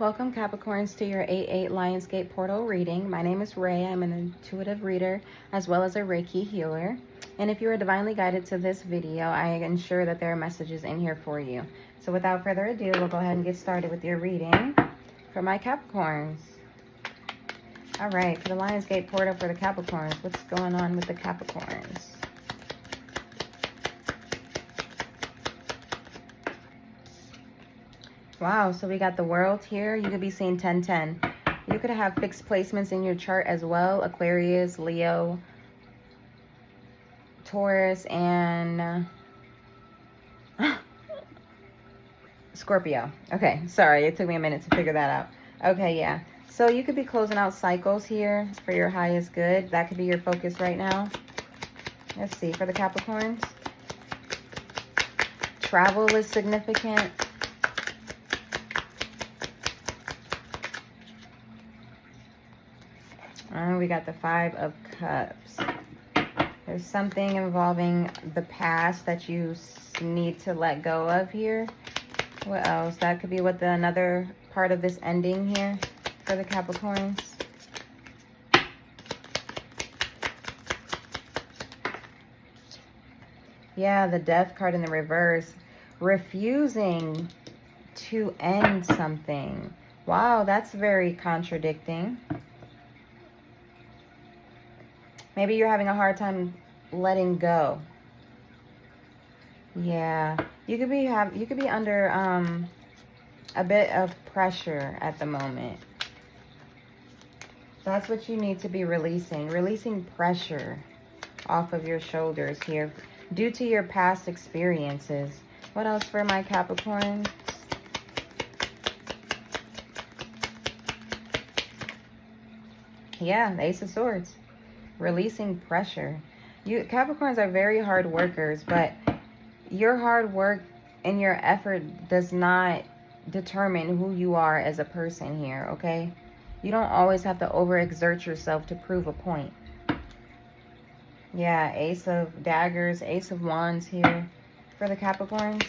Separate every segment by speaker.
Speaker 1: Welcome Capricorns to your 8/8 Lionsgate portal reading. My name is Ray. I'm an intuitive reader as well as a Reiki healer. And if you are divinely guided to this video, I ensure that there are messages in here for you. So without further ado, we'll go ahead and get started with your reading for my Capricorns. All right, for the Lionsgate portal for the Capricorns, what's going on with the Capricorns? Wow, so we got the World here. You could be seeing 10-10. You could have fixed placements in your chart as well. Aquarius, Leo, Taurus, and Scorpio. Okay, sorry. It took me a minute to figure that out. Okay, yeah. So you could be closing out cycles here for your highest good. That could be your focus right now. Let's see, for the Capricorns. Travel is significant. We got the Five of Cups. There's something involving the past that you need to let go of here. What else? That could be what another part of this ending here for the Capricorns. Yeah, the Death card in the reverse. Refusing to end something. Wow, that's very contradicting. Maybe you're having a hard time letting go. Yeah, you could be under a bit of pressure at the moment. That's what you need to be releasing pressure off of your shoulders here due to your past experiences. What else for my Capricorns? Yeah, the Ace of Swords. Releasing pressure. You Capricorns are very hard workers, but your hard work and your effort does not determine who you are as a person here, okay? You don't always have to overexert yourself to prove a point. Yeah, Ace of Daggers, Ace of Wands here for the Capricorns.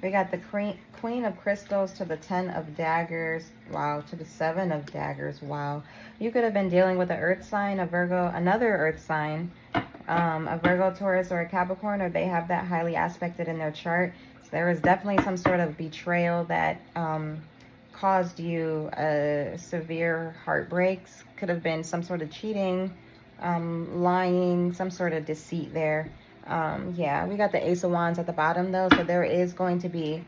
Speaker 1: We got the Queen of Crystals to the 10 of Daggers. Wow, to the 7 of Daggers. Wow. You could have been dealing with an Earth sign, a Virgo, another Earth sign, a Virgo, Taurus, or a Capricorn, or they have that highly aspected in their chart. So there was definitely some sort of betrayal that caused you severe heartbreaks. Could have been some sort of cheating, lying, some sort of deceit there. Yeah, we got the Ace of Wands at the bottom though, so there is going to be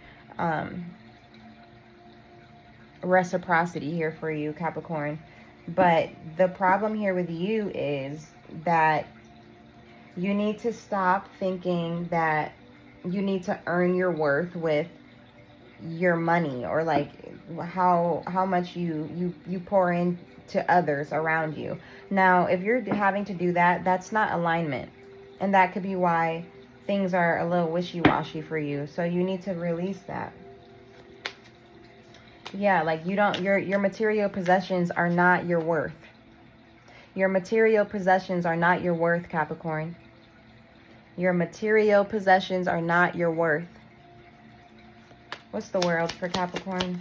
Speaker 1: reciprocity here for you, Capricorn. But the problem here with you is that you need to stop thinking that you need to earn your worth with your money, or like how much you pour into others around you. Now, if you're having to do that, that's not alignment. And that could be why things are a little wishy-washy for you. So you need to release that. Yeah, like your material possessions are not your worth. Your material possessions are not your worth, Capricorn. Your material possessions are not your worth. What's the World for Capricorn?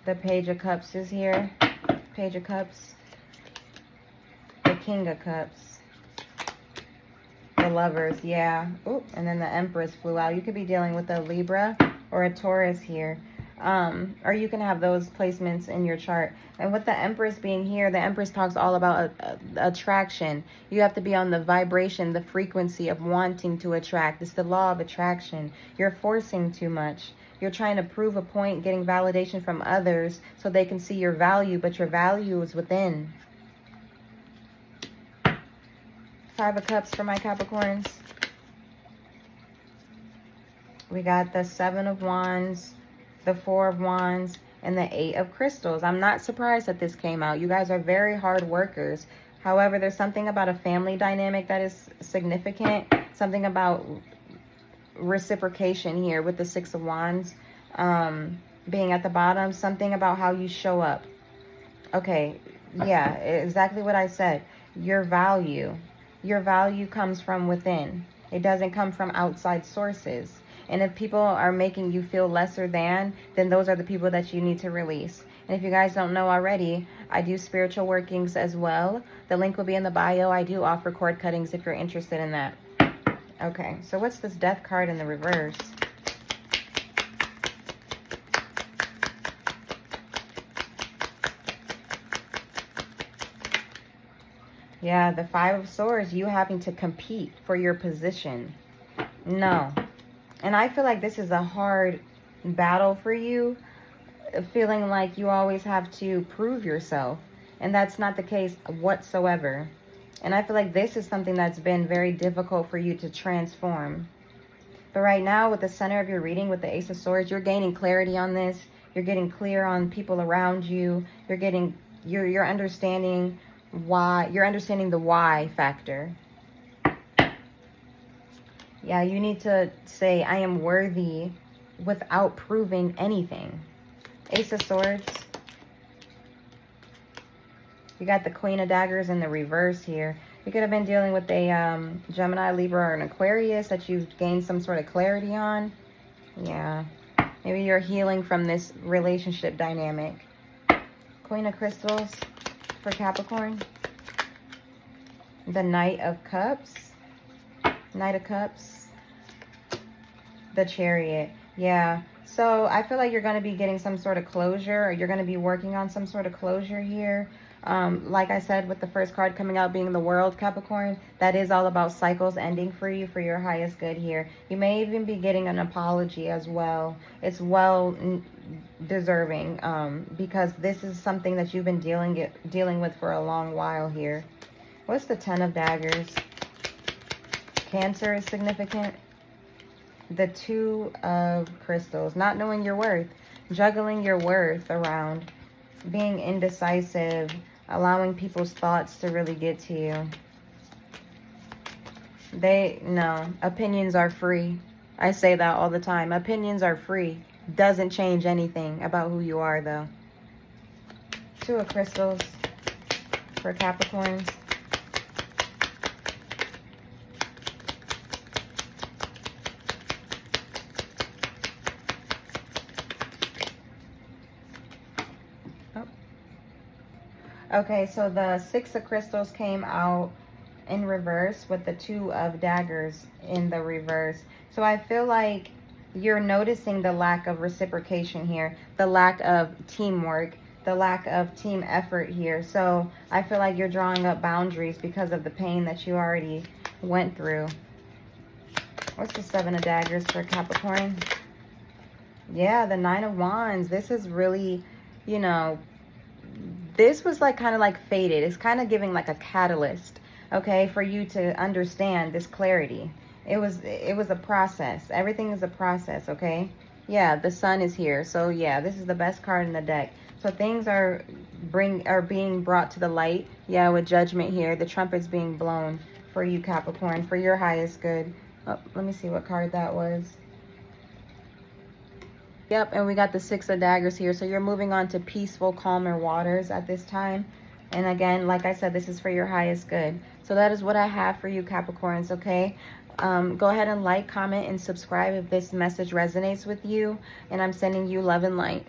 Speaker 1: The Page of Cups is here. Page of Cups. The King of Cups. The Lovers, yeah. Ooh, and then the Empress flew out. You could be dealing with a Libra or a Taurus here. Or you can have those placements in your chart. And with the Empress being here, the Empress talks all about attraction. You have to be on the vibration, the frequency of wanting to attract. It's the law of attraction. You're forcing too much. You're trying to prove a point, getting validation from others so they can see your value, but your value is within. Five of Cups for my Capricorns. We got the 7 of Wands, the 4 of Wands, and the 8 of Crystals. I'm not surprised that this came out. You guys are very hard workers. However, there's something about a family dynamic that is significant. Something about reciprocation here with the 6 of Wands being at the bottom. Something about how you show up. Okay, yeah, exactly what I said. Your value. Your value comes from within. It doesn't come from outside sources. And if people are making you feel lesser than, then those are the people that you need to release. And if you guys don't know already, I do spiritual workings as well. The link will be in the bio. I do offer cord cuttings if you're interested in that. Okay, so what's this death card in the reverse? Yeah, the Five of Swords, you having to compete for your position. No. And I feel like this is a hard battle for you, feeling like you always have to prove yourself. And that's not the case whatsoever. And I feel like this is something that's been very difficult for you to transform. But right now, with the center of your reading, with the Ace of Swords, you're gaining clarity on this. You're getting clear on people around you. You're understanding why. You're understanding the why factor. Yeah, you need to say, I am worthy without proving anything. Ace of Swords. You got the Queen of Daggers in the reverse here. You could have been dealing with a Gemini, Libra, or an Aquarius that you've gained some sort of clarity on. Yeah. Maybe you're healing from this relationship dynamic. Queen of Crystals for Capricorn. The Knight of Cups. Knight of Cups. The Chariot. Yeah. So I feel like you're going to be getting some sort of closure, or you're going to be working on some sort of closure here. Like I said, with the first card coming out being the World, Capricorn, that is all about cycles ending for you, for your highest good here. You may even be getting an apology as well. It's well deserving, because this is something that you've been dealing with for a long while here. What's the Ten of Daggers? Cancer is significant. The Two of Crystals, not knowing your worth, juggling your worth around, being indecisive, allowing people's thoughts to really get to you. No, opinions are free. I say that all the time. Opinions are free. Doesn't change anything about who you are, though. Two of Crystals for Capricorns. Okay, so the Six of Crystals came out in reverse with the Two of Daggers in the reverse. So I feel like you're noticing the lack of reciprocation here, the lack of teamwork, the lack of team effort here. So I feel like you're drawing up boundaries because of the pain that you already went through. What's the Seven of Daggers for Capricorn? Yeah, the Nine of Wands. This is really, you know, this was like kind of like fated. It's kind of giving like a catalyst, okay, for you to understand this clarity. It was a process. Everything is a process, okay? Yeah, the Sun is here. So yeah, this is the best card in the deck. So things are being brought to the light. Yeah, with Judgment here. The trumpet's being blown for you, Capricorn, for your highest good. Oh, let me see what card that was. Yep, and we got the Six of Daggers here. So you're moving on to peaceful, calmer waters at this time. And again, like I said, this is for your highest good. So that is what I have for you, Capricorns, okay? Go ahead and like, comment, and subscribe if this message resonates with you. And I'm sending you love and light.